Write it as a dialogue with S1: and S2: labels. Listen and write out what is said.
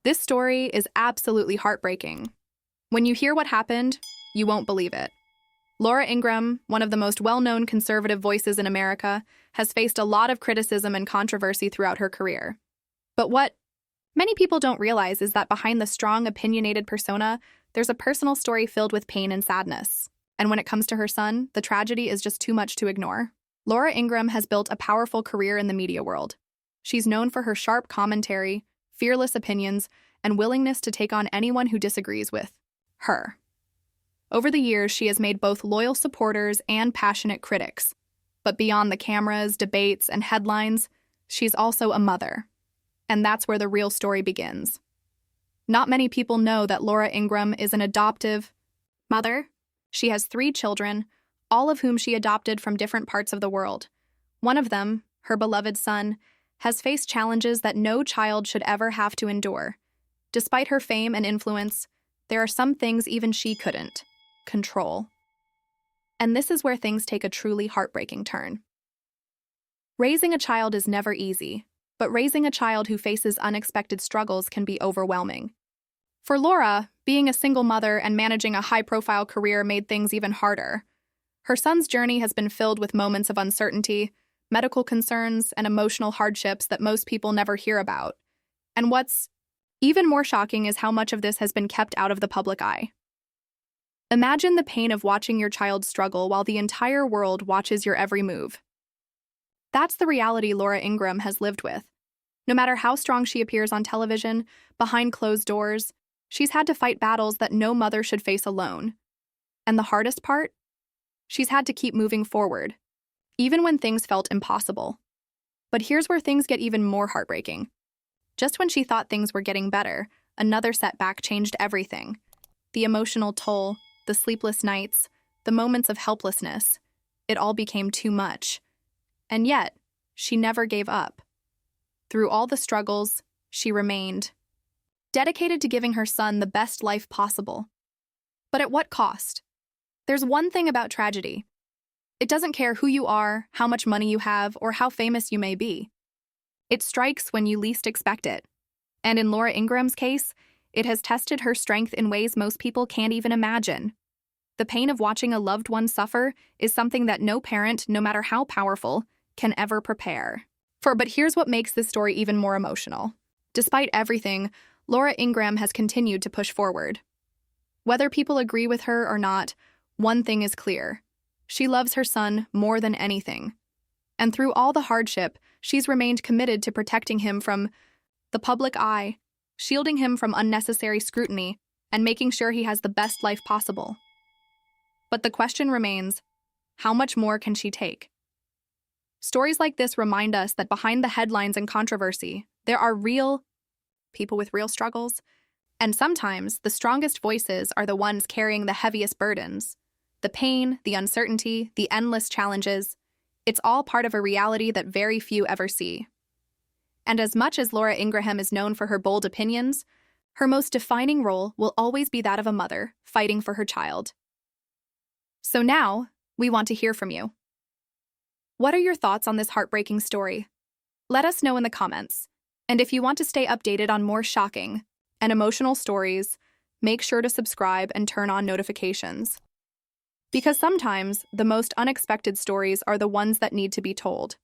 S1: This story is absolutely heartbreaking. When you hear what happened, you won't believe it. Laura Ingraham, one of the most well-known conservative voices in America, has faced a lot of criticism and controversy throughout her career. But what many people don't realize is that behind the strong, opinionated persona, there's a personal story filled with pain and sadness. And when it comes to her son, the tragedy is just too much to ignore. Laura Ingraham has built a powerful career in the media world. She's known for her sharp commentary, fearless opinions, and willingness to take on anyone who disagrees with her. Over the years, she has made both loyal supporters and passionate critics. But beyond the cameras, debates, and headlines, she's also a mother. And that's where the real story begins. Not many people know that Laura Ingraham is an adoptive mother. She has 3 children, all of whom she adopted from different parts of the world. One of them, her beloved son, has faced challenges that no child should ever have to endure. Despite her fame and influence, there are some things even she couldn't control. And this is where things take a truly heartbreaking turn. Raising a child is never easy, but raising a child who faces unexpected struggles can be overwhelming. For Laura, being a single mother and managing a high-profile career made things even harder. Her son's journey has been filled with moments of uncertainty, medical concerns, and emotional hardships that most people never hear about. And what's even more shocking is how much of this has been kept out of the public eye. Imagine the pain of watching your child struggle while the entire world watches your every move. That's the reality Laura Ingraham has lived with. No matter how strong she appears on television, behind closed doors, she's had to fight battles that no mother should face alone. And the hardest part? She's had to keep moving forward, even when things felt impossible. But here's where things get even more heartbreaking. Just when she thought things were getting better, another setback changed everything. The emotional toll, the sleepless nights, the moments of helplessness, it all became too much. And yet, she never gave up. Through all the struggles, she remained dedicated to giving her son the best life possible. But at what cost? There's one thing about tragedy. It doesn't care who you are, how much money you have, or how famous you may be. It strikes when you least expect it. And in Laura Ingraham's case, it has tested her strength in ways most people can't even imagine. The pain of watching a loved one suffer is something that no parent, no matter how powerful, can ever prepare for. But here's what makes this story even more emotional. Despite everything, Laura Ingraham has continued to push forward. Whether people agree with her or not, one thing is clear. She loves her son more than anything. And through all the hardship, she's remained committed to protecting him from the public eye, shielding him from unnecessary scrutiny, and making sure he has the best life possible. But the question remains, how much more can she take? Stories like this remind us that behind the headlines and controversy, there are real people with real struggles, and sometimes the strongest voices are the ones carrying the heaviest burdens. The pain, the uncertainty, the endless challenges, it's all part of a reality that very few ever see. And as much as Laura Ingraham is known for her bold opinions, her most defining role will always be that of a mother fighting for her child. So now, we want to hear from you. What are your thoughts on this heartbreaking story? Let us know in the comments. And if you want to stay updated on more shocking and emotional stories, make sure to subscribe and turn on notifications. Because sometimes, the most unexpected stories are the ones that need to be told.